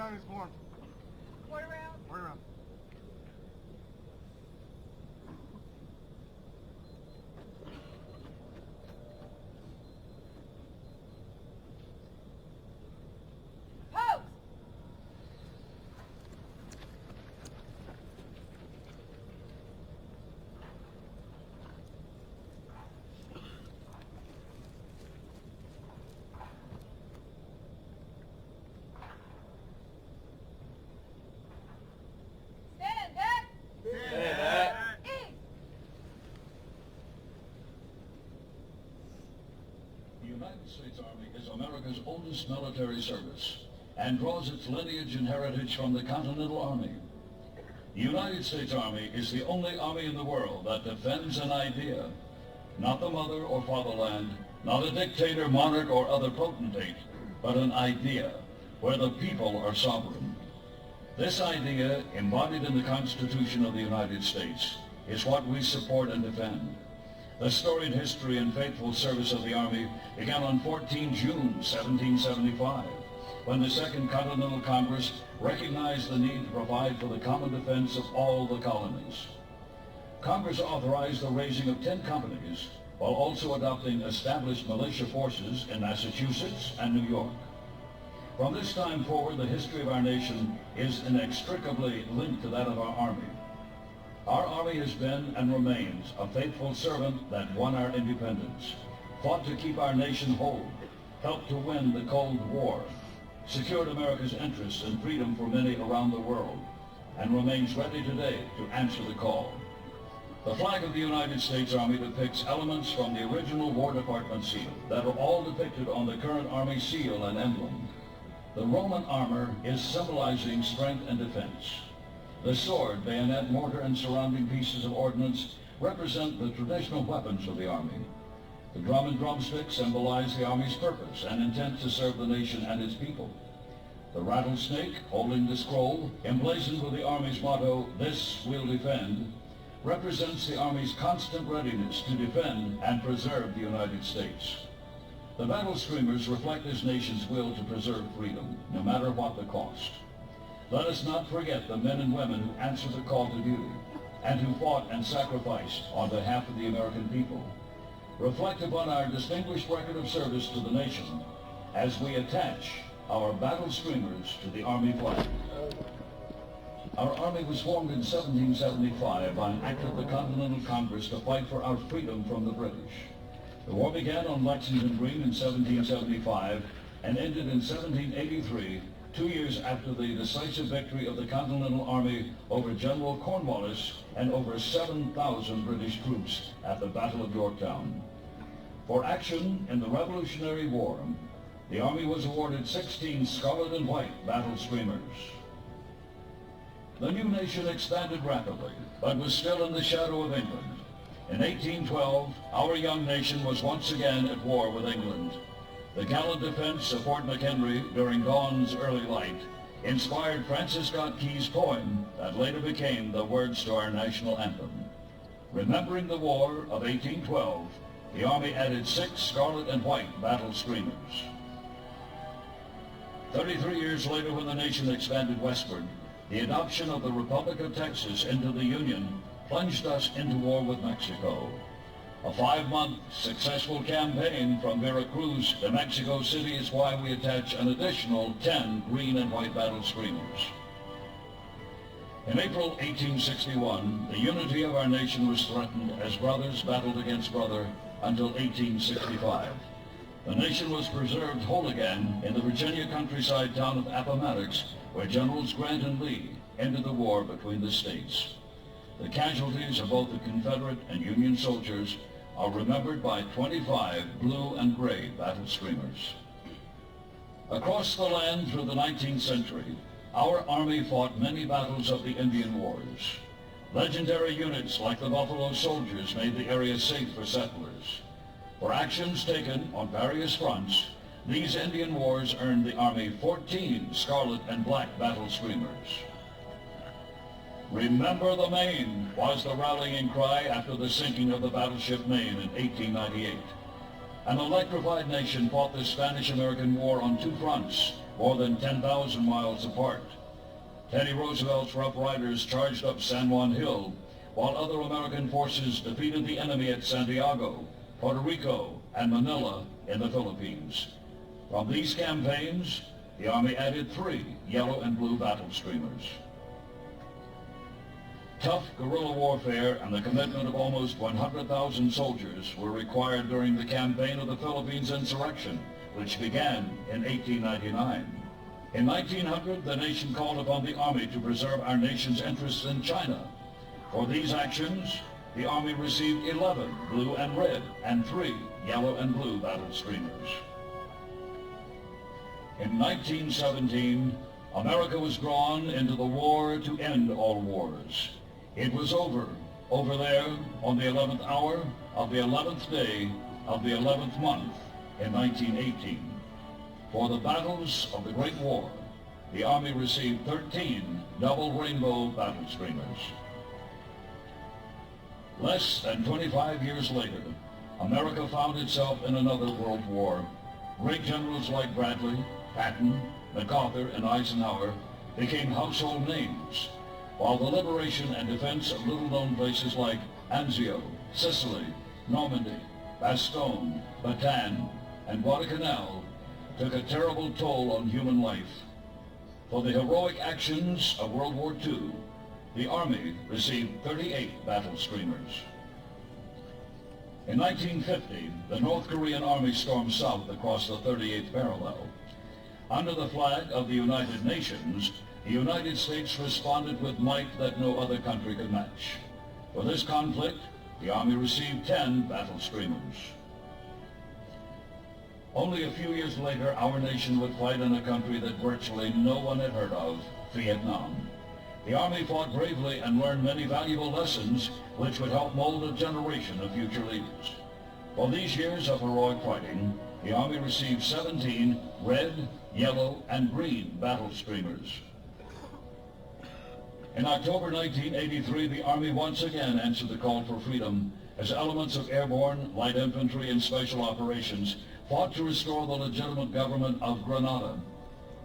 battalion is formed. Quarter round. Quarter round. Pose! Stand back! Stand back. East! The United States Army is America's oldest military service and draws its lineage and heritage from the Continental Army. The United States Army is the only army in the world that defends an idea, not the mother or fatherland, not a dictator, monarch, or other potentate, but an idea where the people are sovereign. This idea, embodied in the Constitution of the United States, is what we support and defend. The storied history and faithful service of the Army began on 14 June 1775, when the Second Continental Congress recognized the need to provide for the common defense of all the colonies. Congress authorized the raising of 10 companies, while also adopting established militia forces in Massachusetts and New York. From this time forward, the history of our nation is inextricably linked to that of our Army. Our Army has been and remains a faithful servant that won our independence, fought to keep our nation whole, helped to win the Cold War, secured America's interests and freedom for many around the world, and remains ready today to answer the call. The flag of the United States Army depicts elements from the original War Department seal that are all depicted on the current Army seal and emblem. The Roman armor is symbolizing strength and defense. The sword, bayonet, mortar, and surrounding pieces of ordnance represent the traditional weapons of the Army. The drum and drumstick symbolize the Army's purpose and intent to serve the nation and its people. The rattlesnake, holding the scroll, emblazoned with the Army's motto, "This we'll defend," represents the Army's constant readiness to defend and preserve the United States. The battle streamers reflect this nation's will to preserve freedom, no matter what the cost. Let us not forget the men and women who answered the call to duty and who fought and sacrificed on behalf of the American people. Reflect upon our distinguished record of service to the nation as we attach our battle streamers to the Army flag. Our Army was formed in 1775 by an act of the Continental Congress to fight for our freedom from the British. The war began on Lexington Green in 1775 and ended in 1783, 2 years after the decisive victory of the Continental Army over General Cornwallis and over 7,000 British troops at the Battle of Yorktown. For action in the Revolutionary War, the Army was awarded 16 scarlet and white battle streamers. The new nation expanded rapidly, but was still in the shadow of England. In 1812, our young nation was once again at war with England. The gallant defense of Fort McHenry during dawn's early light inspired Francis Scott Key's poem that later became the words to our national anthem. Remembering the War of 1812, the Army added 6 scarlet and white battle streamers. 33 years later, when the nation expanded westward, the adoption of the Republic of Texas into the Union plunged us into war with Mexico. A 5-month successful campaign from Veracruz to Mexico City is why we attach an additional 10 green and white battle streamers. In April 1861, the unity of our nation was threatened as brothers battled against brother until 1865. The nation was preserved whole again in the Virginia countryside town of Appomattox, where Generals Grant and Lee ended the war between the states. The casualties of both the Confederate and Union soldiers are remembered by 25 blue and gray battle streamers. Across the land through the 19th century, our Army fought many battles of the Indian Wars. Legendary units like the Buffalo Soldiers made the area safe for settlers. For actions taken on various fronts, these Indian Wars earned the Army 14 scarlet and black battle streamers. "Remember the Maine" was the rallying cry after the sinking of the battleship Maine in 1898. An electrified nation fought the Spanish-American War on two fronts, more than 10,000 miles apart. Teddy Roosevelt's Rough Riders charged up San Juan Hill, while other American forces defeated the enemy at Santiago, Puerto Rico, and Manila in the Philippines. From these campaigns, the Army added 3 yellow and blue battle streamers. Tough guerrilla warfare and the commitment of almost 100,000 soldiers were required during the campaign of the Philippines insurrection, which began in 1899. In 1900, the nation called upon the Army to preserve our nation's interests in China. For these actions, the Army received 11 blue and red and 3 yellow and blue battle streamers. In 1917, America was drawn into the war to end all wars. It was over there on the 11th hour of the 11th day of the 11th month in 1918. For the battles of the Great War, the Army received 13 double rainbow battle streamers. Less than 25 years later, America found itself in another world war. Great generals like Bradley, Patton, MacArthur, and Eisenhower became household names, while the liberation and defense of little-known places like Anzio, Sicily, Normandy, Bastogne, Bataan, and Guadalcanal took a terrible toll on human life. For the heroic actions of World War II, the Army received 38 battle streamers. In 1950, the North Korean Army stormed south across the 38th parallel. Under the flag of the United Nations, the United States responded with might that no other country could match. For this conflict, the Army received 10 battle streamers. Only a few years later, our nation would fight in a country that virtually no one had heard of, Vietnam. The Army fought bravely and learned many valuable lessons which would help mold a generation of future leaders. For these years of heroic fighting, the Army received 17 red, yellow, and green battle streamers. In October 1983, the Army once again answered the call for freedom as elements of airborne, light infantry, and special operations fought to restore the legitimate government of Grenada.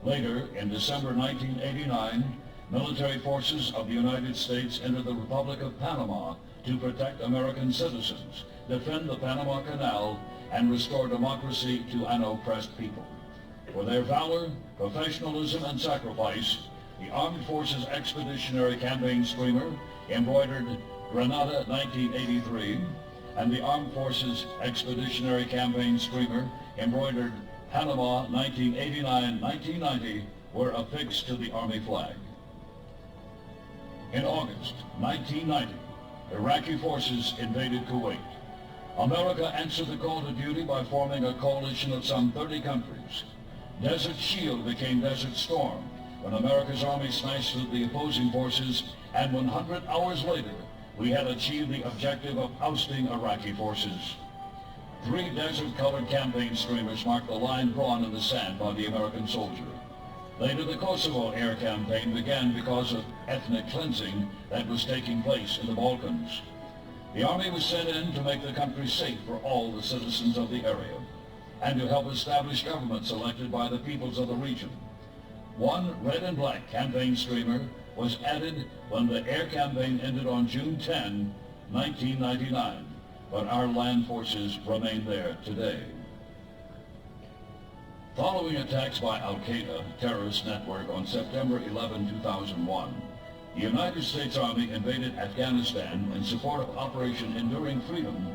Later, in December 1989, military forces of the United States entered the Republic of Panama to protect American citizens, defend the Panama Canal, and restore democracy to an oppressed people. For their valor, professionalism, and sacrifice, the Armed Forces Expeditionary Campaign Streamer, embroidered Grenada 1983, and the Armed Forces Expeditionary Campaign Streamer, embroidered Panama 1989-1990, were affixed to the Army flag. In August 1990, Iraqi forces invaded Kuwait. America answered the call to duty by forming a coalition of some 30 countries. Desert Shield became Desert Storm when America's Army smashed through the opposing forces, and 100 hours later, we had achieved the objective of ousting Iraqi forces. 3 desert-colored campaign streamers marked the line drawn in the sand by the American soldier. Later, the Kosovo air campaign began because of ethnic cleansing that was taking place in the Balkans. The Army was sent in to make the country safe for all the citizens of the area, and to help establish governments elected by the peoples of the region. 1 red and black campaign streamer was added when the air campaign ended on June 10, 1999, but our land forces remain there today. Following attacks by Al-Qaeda terrorist network on September 11, 2001, the United States Army invaded Afghanistan in support of Operation Enduring Freedom,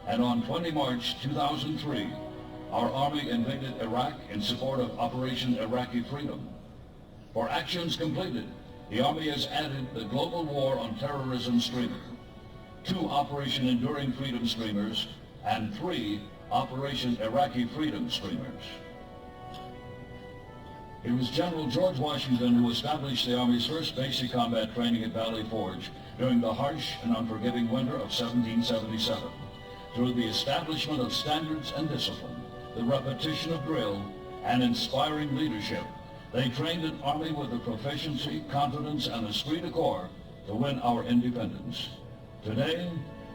and on 20 March 2003, our Army invaded Iraq in support of Operation Iraqi Freedom. For actions completed, the Army has added the Global War on Terrorism streamer, 2 Operation Enduring Freedom streamers, and 3 Operation Iraqi Freedom streamers. It was General George Washington who established the Army's first basic combat training at Valley Forge during the harsh and unforgiving winter of 1777. Through the establishment of standards and discipline, the repetition of drill, and inspiring leadership, they trained an Army with the proficiency, confidence, and esprit de corps to win our independence. Today,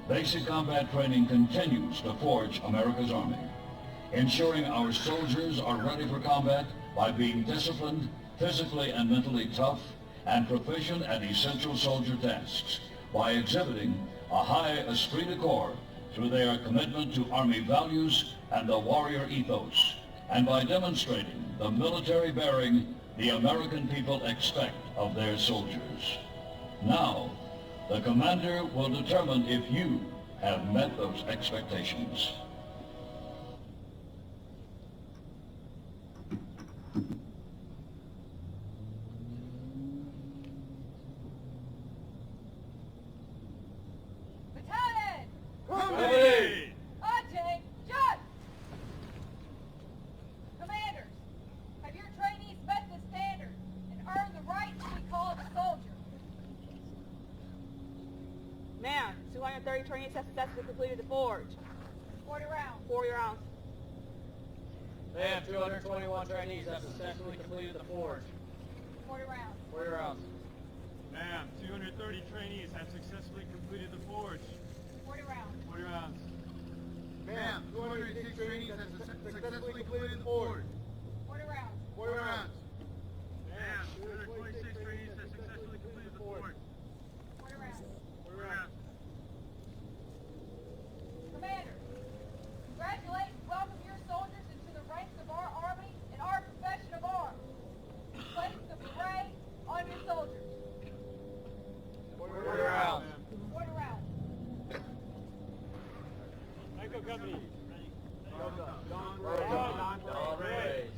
basic combat training continues to forge America's Army. ensuring our soldiers are ready for combat by being disciplined, physically and mentally tough, and proficient at essential soldier tasks, by exhibiting a high esprit de corps through their commitment to Army values and the warrior ethos, and by demonstrating the military bearing the American people expect of their soldiers. Now, the commander will determine if you have met those expectations. Battalion! Ready! Ajay, Judge! Commanders, have your trainees met the standard and earned the right to be called a soldier? Ma'am, 230 trainees have successfully completed the forge. 40 rounds. 40 rounds. Ma'am, 221 trainees have successfully completed the forge. 40 rounds. 40 rounds. Ma'am, 230 trainees have successfully completed the forge. 40 rounds. 40 rounds. Ma'am, 206 trainees have successfully completed the forge. 40 rounds. 40 rounds. Ma'am, 226 trainees have successfully completed the forge. 40 rounds. 40 rounds. Commander, congratulate and welcome your soldiers into the ranks of our Army and our profession of arms. Place the parade on your soldiers. 40 rounds. 40 rounds. Echo Company. Dawn rays.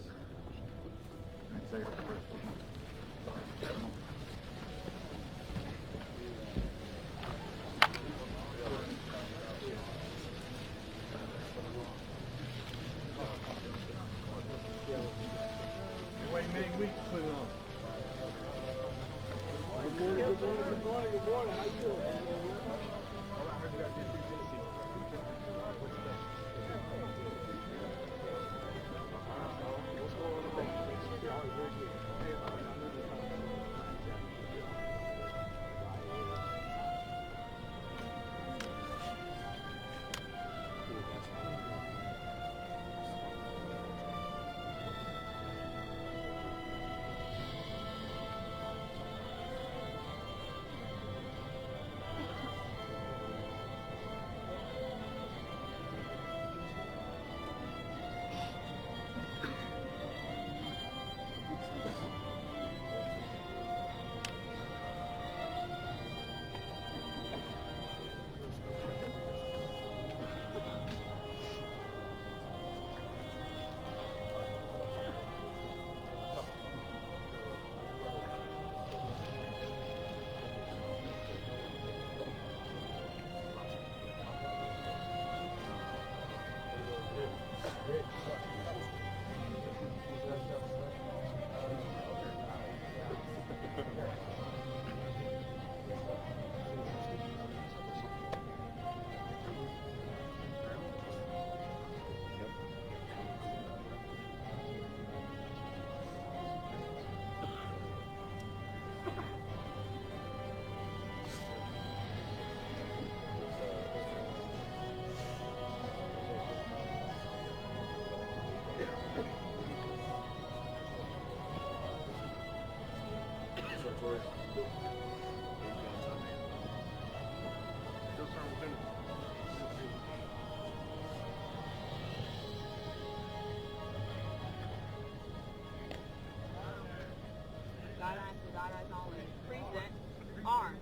Guidelines for guidelines only. Present. Arms.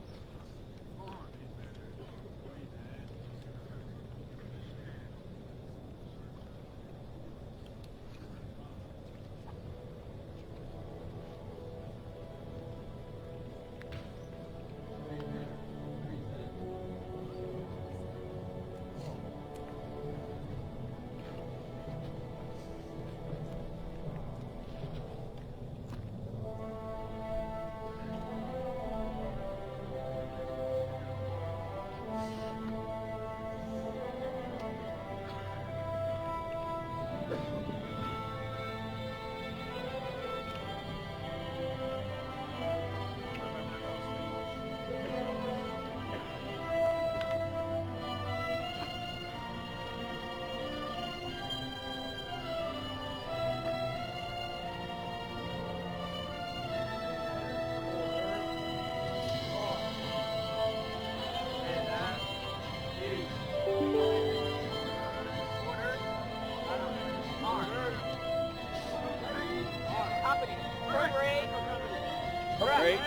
Parade.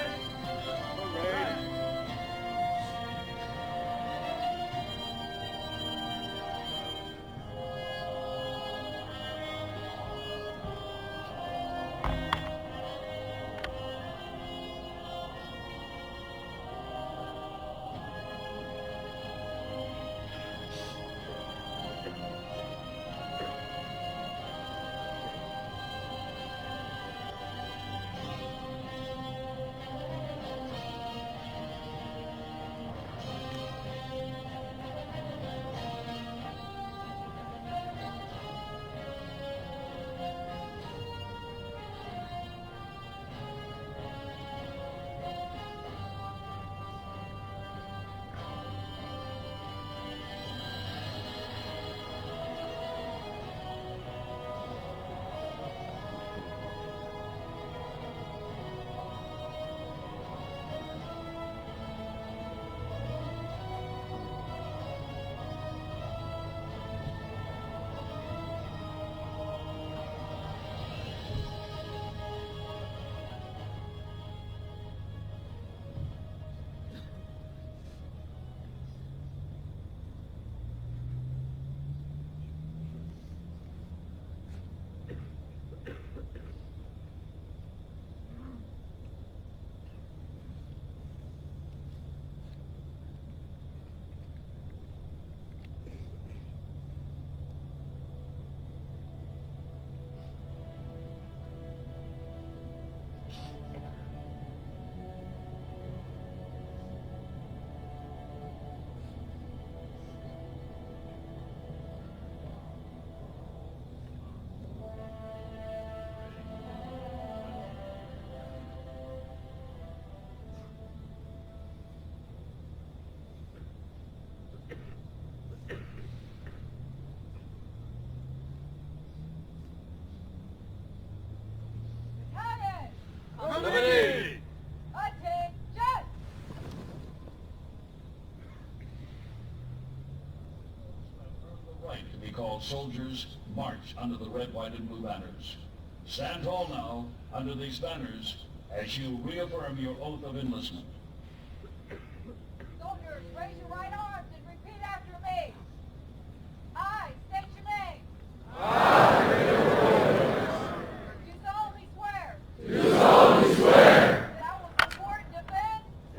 Battalion! Company! Attention! The right to be called soldiers march under the red, white, and blue banners. Stand tall now under these banners as you reaffirm your oath of enlistment. Soldiers, raise your right arms and repeat after me. I state your name. Do solemnly swear.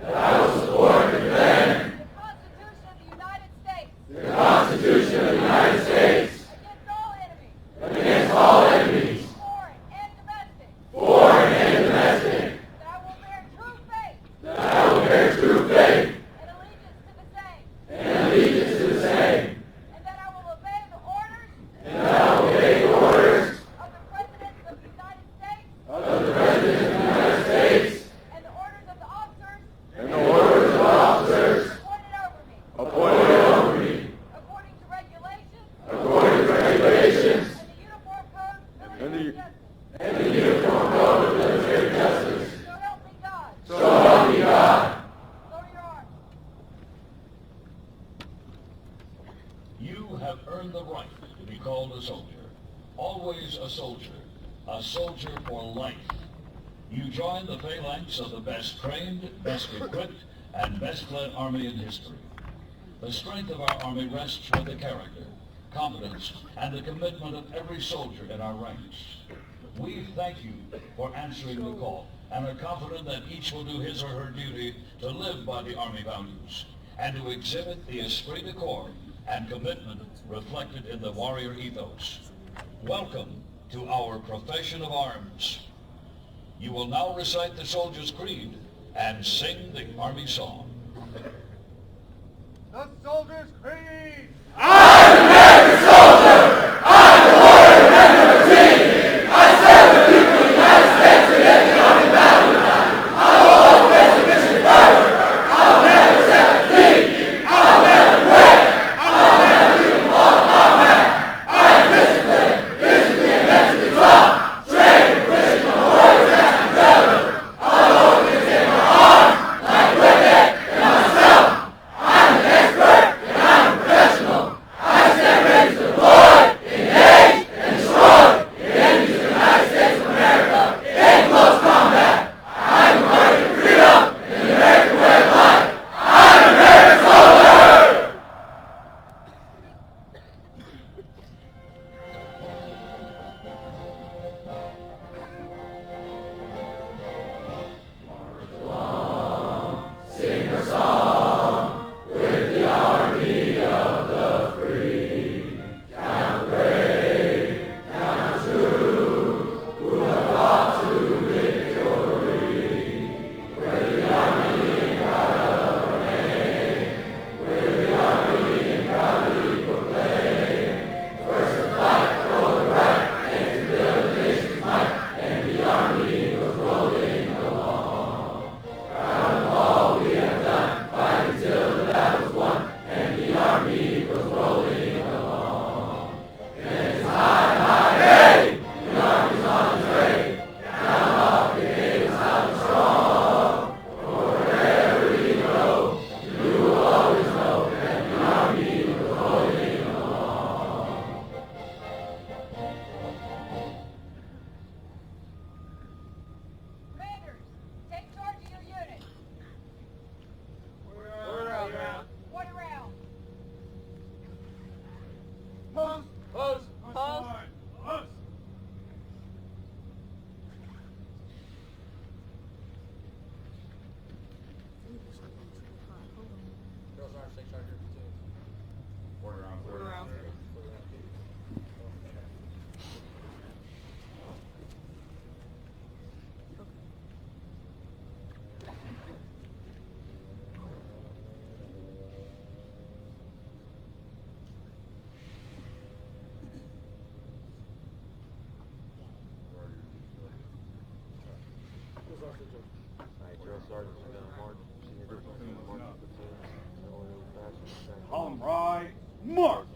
That I will support and defend. The Constitution of the United States. Against all enemies. Foreign and domestic. That I will bear true faith. And allegiance to the same. And that I will obey the orders. Of the President of the United States. And the orders of the officers. Appointed over me. According to regulations. And the Uniform Code of Military Justice. So help me God. Lower your arms. You have earned the right to be called a soldier. Always a soldier for life. You join the phalanx of the best trained, best equipped, and best led army in history. The strength of our army rests with the character, competence, and the commitment of every soldier in our ranks. We thank you for answering the call and are confident that each will do his or her duty to live by the Army values and to exhibit the esprit de corps and commitment reflected in the warrior ethos. Welcome to our profession of arms. You will now recite the Soldier's Creed and sing the Army song. The Soldier's Creed! Ready to Alright, drill sergeants are gonna march. Senior platoon, march platoon. Column right, march!